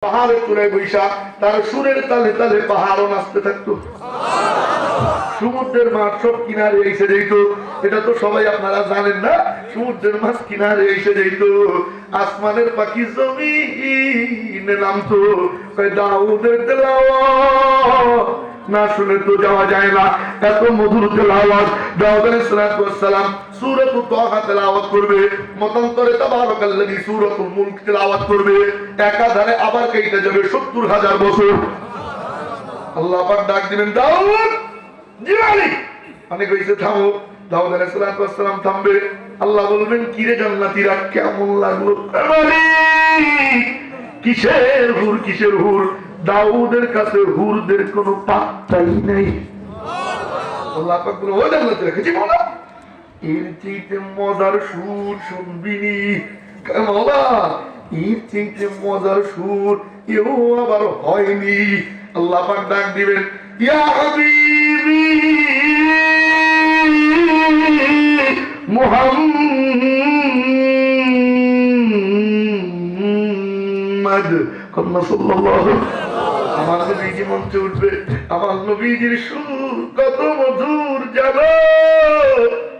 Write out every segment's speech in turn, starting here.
পাহাড়ের চূড়ায় বৈশা তার সুরের তালে তালে পাহাড়ও নাচতে থাকতো। সমুদ্রের মাছ সব কিনারে এসে যেত, এটা তো সবাই আপনারা জানেন না। সমুদ্রের মাছ কিনারে এসে যেত, আসমানের পাখি জমিনে নামতো। দাউদের তেলাওয়াত না শুনে তো যাওয়া যায় না। এত মধুর তেলাওয়াত দাউদ আলাইহিস সালাম সূরাতুত তাহা তেলাওয়াত করবে, মতান্তরে তাবারাকাল্লাযী সূরাতুল মুলক তেলাওয়াত করবে, একাধারে আবার কেটে যাবে ৭০,০০০ বছর। আল্লাহ পাক ডাক দিবেন, দাউদ জিলালি, অনেক হইছে, থামো। দাউদ আলাইহিস সালাম থামবে। আল্লাহ বলবেন, কিরে জান্নাতীরা কেমন লাগলো? কিসের হুর, কিসের হুর? দাউদের কাছে হুরদের কোনো পাত্তাই নেই। আল্লাহ পাক বলে, ও জান্নাতীরা কিছু বলো, এর চাইতে মজার সুর শুনবি? মাওলা, এর চাইতে মজার সুর এও আবার হয়নি। আল্লাহ পাক ডাক দিবেন, ইয়া হাবিবি মুহাম্মদ সাল্লাল্লাহু, আমার নবীজি মঞ্চে উঠবে। আমার নবীজির সুর কত মধুর জানো?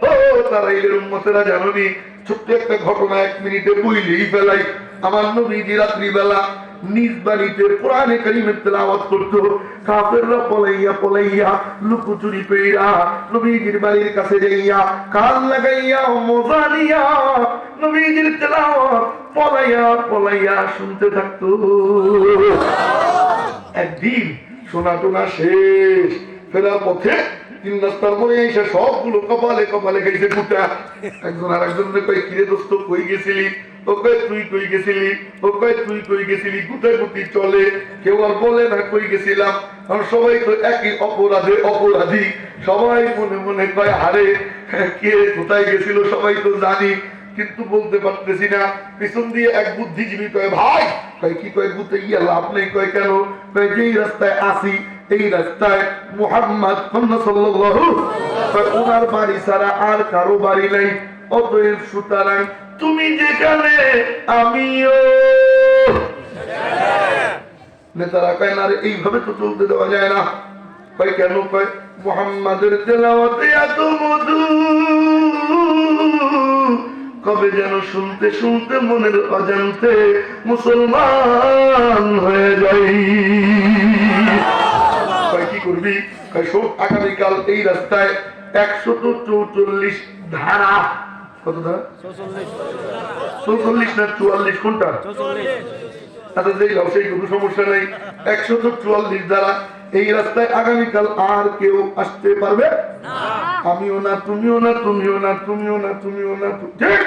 ও তারাইলের উম্মতেরা, জানোনি? ছোট্ট একটা ঘটনা 1 মিনিটে বইলেই ফেলাই। আমার নবীজি রাত্রিবেলা নিজ বাড়িতে কোরআনে কারীমের তেলাওয়াত করত। কাফেররা পলাইয়া পলাইয়া লুকোচুরি কইরা নবীজির বাড়ির কাছে যাইয়া কান লাগাইয়া মজা নিয়া নবীজির তেলাওয়াত পলাইয়া পলাইয়া শুনতে থাকতো। একদিন শোনা টোনা শেষ, ফেরার পথে 3 রাস্তার মোড়ে এসে সবগুলো কপালে কপালে খাইছে কুটা। একজন আর একজনের কয়, কিরে দোস্ত কই গেছিলি? ও কয়, তুই কই গেছিলি? ও কয়, তুই কই গেছিলি? গুটাগুটি চলে, কেউ আর বলে না কই গেছিলাম। কারণ সবাই তো একই অপরাধে অপরাধী। সবাই মনে মনে কয়, আরে কে কোথায় গেছিল সবাই তো জানি, কিন্তু বলতে পারতেছি না। পিছন দিয়ে এক বুদ্ধিজীবী কয়, ভাই কয়, কি কয়? গুতে গিয়া লাভ নেই। কয় কেন? কয়, যেই রাস্তায় আসি এই রাস্তায় মুহাম্মদ সাল্লাল্লাহু, ওনার বাড়ি ছাড়া আর কারো বাড়ি নাই। অতএব সুতরাং তুমি যেখানে আমিও। নেতারা কয়, না রে, এইভাবে তো চলতে দেওয়া যায় না। কয় কেন? কয়, মুহাম্মাদের তেলাওয়াতে এত মধু, কবে যেন শুনতে শুনতে মনের অজান্তে মুসলমান হয়ে যাই। কয় কি করবি? কয়, শোন, আগামীকাল এই রাস্তায় 144 ধারা, কত ধারা? 44 না 44? কোনটা? আচ্ছা, যেই লাও সেই কোনো সমস্যা নেই। 144 ধারা, এই রাস্তায় আগামীকাল আর কেউ আসতে পারবে না। আমিও না, তুমিও না, তুমিও না, তুমিও না, তুমিও না। ঠিক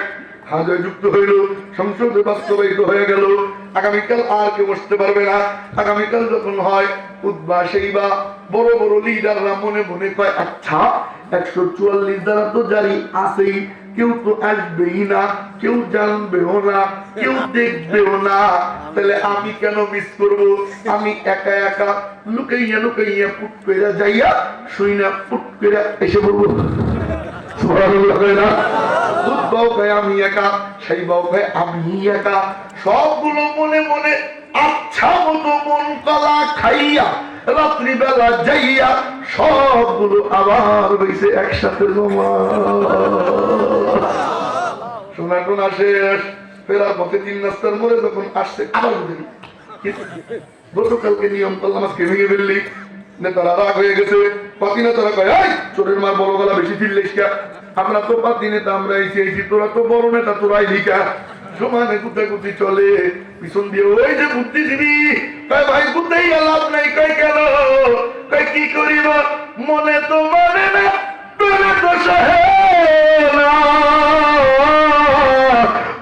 হাজার যুক্ত হইল, সংসদে বাস্তবায়িত হয়ে গেল। আগামীকাল আর কেউ আসতে পারবে না। আগামীকাল যখন হয় উদ্বা সেইবা বড় বড় লিডাররা মনে মনে কয়, আচ্ছা 144 দ্বারা তো জারি আছেই, কেউ তো আসবেই না, কেউ জানবেও না, কেউ দেখবেও না, তাহলে আমি কেন মিস করব? আমি একা একা লুকাইয়া লুকাইয়া পুট করে যাইয়া শুই না, পুট করে এসে বলবো সুবহানাল্লাহ। কয় না, উদ্বাও কয় আমি একা, সেইবাও কয় আমি একা। সবগুলো মনে মনে আচ্ছা মতো মন কলা খাইয়া রাত্রিবেলা যাইয়া সবগুলো আবার হয়েছে একসাথে জমা। শোনা টোনা শেষ, ফেরার পথে 3 রাস্তার মোড়ে যখন আসছে আবার বুঝলি গতকালকে নিয়ম করলাম, আজকে ভেঙে ফেললি। নেতারা রাগ হয়ে গেছে। পাতি নেতারা কয়, এই চোরের মার বড় গলা বেশি ফিরলিস কা? আমরা তো পাতি নেতা, আমরা এসেছি, তোরা তো বড় নেতা, তোরাই লিখা। সমানে গুতাগুতি চলে। পিছন দিয়ে ওই যে বুদ্ধিজীবী কয়, ভাই বুঝতেই লাভ নাই। কয় কেন? কয় কি করিব, মনে তো মানে না, তোরে তো সহে না।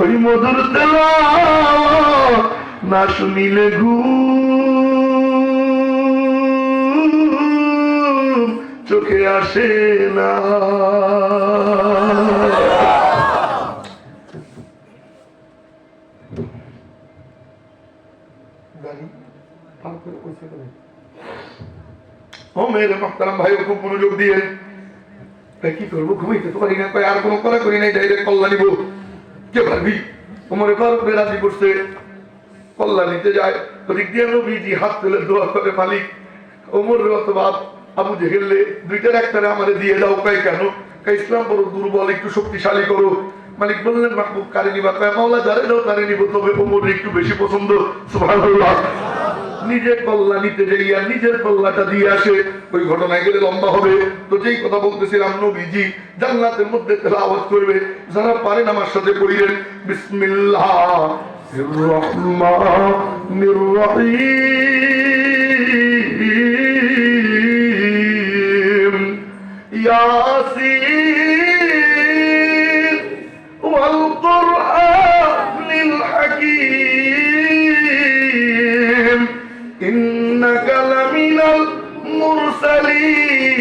ওই মধুর তেলাওয়াত না শুনিলে ঘুম চোখে আসে না। ও মেরে মাহতারাম ভাই, খুব মনোযোগ দিয়ে। কি করবো, ঘুমাইতে তো পারি না। কয়, আর কোনো করা করি নাই, ডাইরেক্ট কল্লা নিবো। কে পারবি? ওমরে ফারুক রাজি করছে, কল্লা নিতে যায়। ওদিক দিয়ে নবীজি হাত তুলে দোয়া করে, মালিক ওমর অথবা আবু জেহেলে দুইটার একটারে আমারে দিয়ে দাও। কয় কেন? ইসলাম বড় দুর্বল, একটু শক্তিশালী করো। মালিক বললেন মাহবুব কারে নিবা? কয় মাওলা যারে দাও তারে নিব, তবে ওমর একটু বেশি পছন্দ। সুবহানাল্লাহ। নিজের কল্লা নিতে যাইয়া নিজের কল্লাটা দিয়ে আসে। ওই ঘটনায় গেলে লম্বা হবে। তো যেই কথা বলতেছিলাম, নবীজি জান্নাতের মধ্যে তেলাওয়াত করবে। যারা পারেন আমার সাথে পড়িলেন, বিসমিল্লাহির রহমানির রহিম, ইয়াসিন ওয়াল কুরআনিল হাকীম, ইন্নাকা লামিনাল মুরসালিন।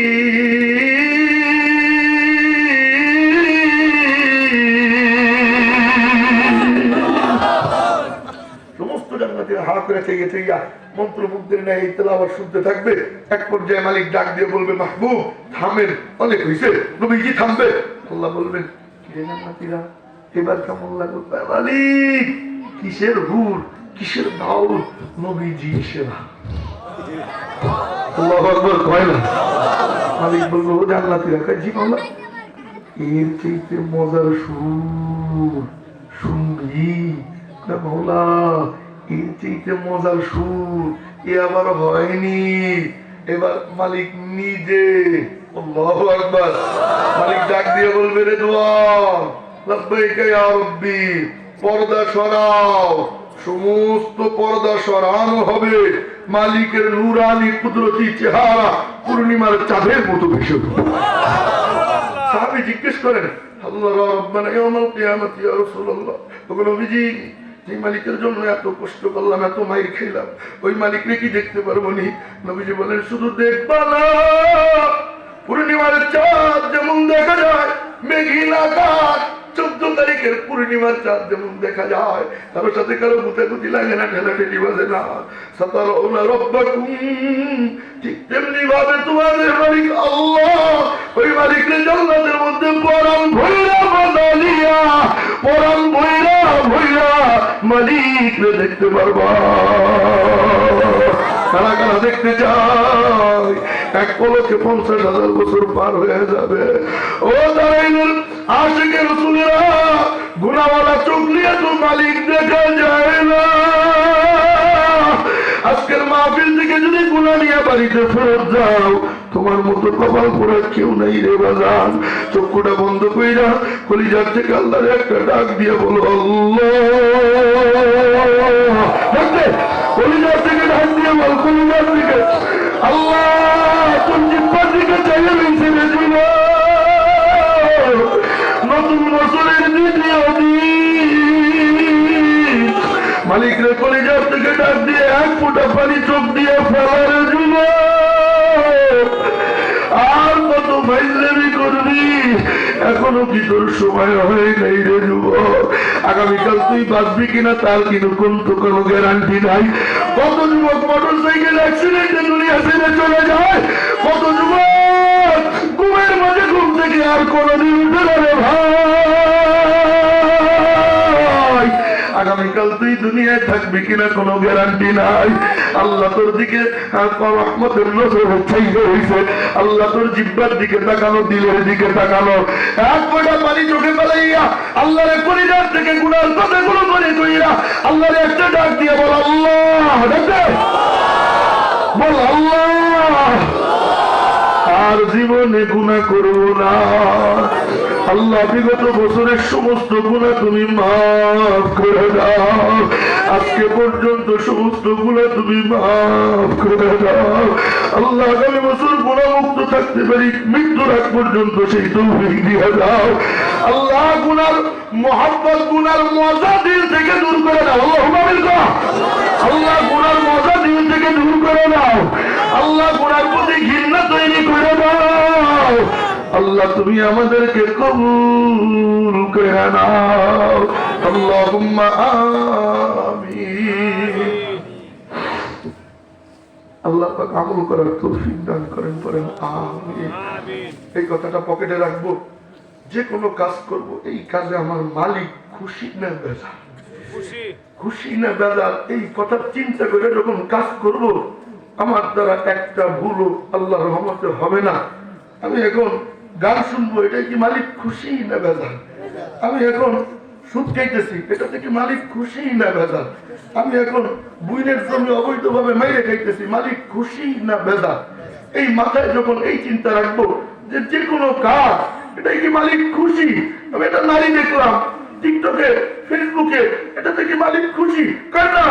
সমস্ত জান্নাতীরা হা করে থেকে থেকে মন্ত্রমুগ্ধের ন্যায় তেলাওয়াত শুনতে থাকবে। এক পর্যায়ে মালিক ডাক দিয়ে বলবে, মাহবুব থামেন, অনেক হয়েছে। নবীজি থামবে। আল্লাহ বলবেন, কিরে জান্নাতীরা এবার কেমন লাগলো? মালিক কিসের হুর, কিসের দাউল? নবীজি সেবা। আল্লাহু আকবার কয় না? মালিক বলবো, ও জান্নাতীরা, জি মাওলা, এর চাইতে মজার সুর শুনবি? মাওলা এর চাইতে মজার সুর এ আবার হয়নি। এবার মালিক নিজে, আল্লাহু আকবার, মালিক ডাক দিয়ে বলবে, রে দোয়ার লাব্বাইকা ইয়া রাব্বি, পর্দা সরাও। সমস্ত পর্দা সরানো হবে। মালিকের নূরানি কুদরতি চেহারা পূর্ণিমার চাঁদের মতো ভেসে উঠবে। সাহাবী জিজ্ঞেস করেন, আল্লাহ রাব্বানা ইয়াউমাল কিয়ামাতি ইয়া রাসূলুল্লাহ, ওগো নবীজি, যে মালিকের জন্য এত কষ্ট করলাম, এত মাইর খেলাম, ওই মালিককে কি দেখতে পারবো নি? নবীজি বলেন, শুধু দেখবা না, পূর্ণিমার চাঁদ যেমন দেখা যায়, মেঘিন আকাশ 14 তারিখের পূর্ণিমার চাঁদ যেমন দেখা যায়, কারোর সাথে কারো গুতাগুতি লাগে না, ঠেলাঠেলি বাজে না, সাতারাউনা রাব্বাকুম, ঠিক তেমনি ভাবে তোমাদের মালিক আল্লাহ, ওই মালিকের জান্নাতের মধ্যে পরাণ ভৈরা বানালিয়া, পরাণ ভৈরা ভৈরা মালিককে দেখতে পারবা। কারা কারা দেখতে চায়? এক পলকে 50,000 বছর পার হয়ে যাবে। ও দাঁড়াইলেন আশিকের রাসূলেরা, গুনাহওয়ালা চোখ নিয়ে তো মালিক দেখা যায় না। আজকের মাহফিল থেকে যদি গুনাহ নিয়ে বাড়িতে ফেরত যাও, তোমার মতো কপাল পোড়া কেউ নাই রে বাজান। চক্ষুটা বন্ধ কইরা কলিজার থেকে আল্লাহর একটা ডাক দিয়ে বলো, আল্লাহ। দেখতে কলিজার থেকে ডাক দিয়ে বল, কলিজার থেকে, আল্লাহ তোর জিহ্বার দিকে চাইলে বেশি বেশি না। নতুন বছরের দ্বিতীয় দিন, মালিক রে কলিজার থেকে ডাক দিয়ে এক ফোঁটা পানি চোখ দিয়ে ফেলার জন্য আর কত ফাইজলামি করবি? এখনো কি তোর সময় হয় নাই রে যুবক? আগামীকাল তুই বাঁচবি কিনা তার কিন্তু কোনো গ্যারান্টি নাই। কত যুবক মোটর সাইকেল অ্যাক্সিডেন্টে দুনিয়া ছেড়ে চলে যায়, কত যুবক ঘুমের মাঝে ঘুম থেকে আর কোনদিন উঠে যাবে ভাই। আগামীকাল তুই দুনিয়ায় থাকবি কিনা কোনো গ্যারান্টি নাই। আল্লাহ তোর দিকে রহমতের নজর হয়েছে, আল্লাহ তোর জিহ্বার দিকে তাকানো, দিলের দিকে তাকানো। এক ফোঁটা পানি চোখে ফেলাইয়া আল্লাহর কলিজার থেকে গুনার কথাগুলো মনে কইরা আল্লাহর একটা ডাক দিয়ে বল, আল্লাহ। দেখবে বল, আল্লাহ আর জীবনে গুনাহ করবো না। আল্লাহ বিগত বছরের সমস্ত গুনাহ তুমি মাফ করে দাও। আজকে পর্যন্ত সমস্ত গুনাহ তুমি মাফ করে দাও। আল্লাহ আগামী বছর গুনাহমুক্ত থাকতে পারি, মৃত্যুর আগ পর্যন্ত সেই তৌফিক দিয়ে দাও। আল্লাহ গুনার মোহাব্বত, গুনার মজা দিল থেকে দূর করে দাও। আল্লাহ গুনার মজা দিল থেকে দূর করে দাও। আল্লাহ গুনার প্রতি ঘৃণা তৈরি করে দাও। আল্লাহ তুমি আমাদেরকে কবুল করে নাও। আল্লাহুম্মা আমিন। আল্লাহ পাক আমল করার তৌফিক দান করেন, পড়েন আমিন। এই কথাটা পকেটে রাখবো। যে কোনো কাজ করব, এই কাজে আমার মালিক খুশি না বেজার? খুশি। খুশি না বেজার এই কথা চিন্তা করে যখন কাজ করব, আমার দ্বারা একটা ভুলও আল্লাহর রহমতে হবে না। আমি এখন গান শুনবো, এটা কি মালিক খুশি না বেজার? আমি এখন সুদ খাইতেছি, এটা থেকে মালিক খুশি না বেজার? আমি এখন বুইনের জমি অবৈধভাবে মাইরে খাইতেছি, মালিক খুশি না বেজার? এই মাথায় যখন এই চিন্তা রাখবো যে যে কোনো কাজ, এটাই কি মালিক খুশি? আমি এটা নারী দেখলাম টিকটকে, ফেসবুকে, এটা থেকে মালিক খুশি? কার না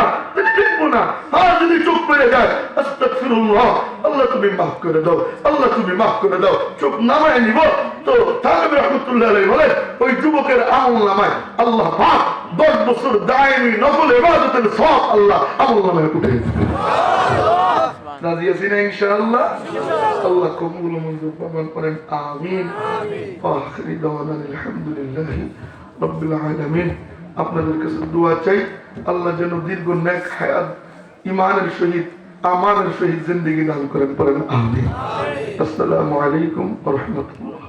দেখবো না। হ্যাঁ, যদি চোখ পেরে যায়, আস্তাগফিরুল্লাহ, আল্লাহ তুমি মাফ করে দাও, আল্লাহ তুমি মাফ করে দাও, চোখ নামায় নিব তো থাকবে রহমতুল্লাহ আলাইহি বলে ওই যুবকের আমল নামায় আল্লাহ পাক 10 বছর দায়মি নফল ইবাদতের সওয়াব আল্লাহ আমল নামায় উঠে দিবে। রাজি আছি না ইনশাআল্লাহ? আল্লাহ কবুল মঞ্জুর প্রমাণ করেন, আমিন। আখিরি দাওয়ানা আলহামদুলিল্লাহি রাব্বিল আলামিন। আপনাদের কাছে দোয়া চাই, আল্লাহ যেন দীর্ঘ নেক হায়াত, ঈমানের সহিত, আমানের সহিত জিন্দেগি দান করেন, পড়েন আমিন। আসসালামু আলাইকুম ওয়া রাহমাতুল্লাহ।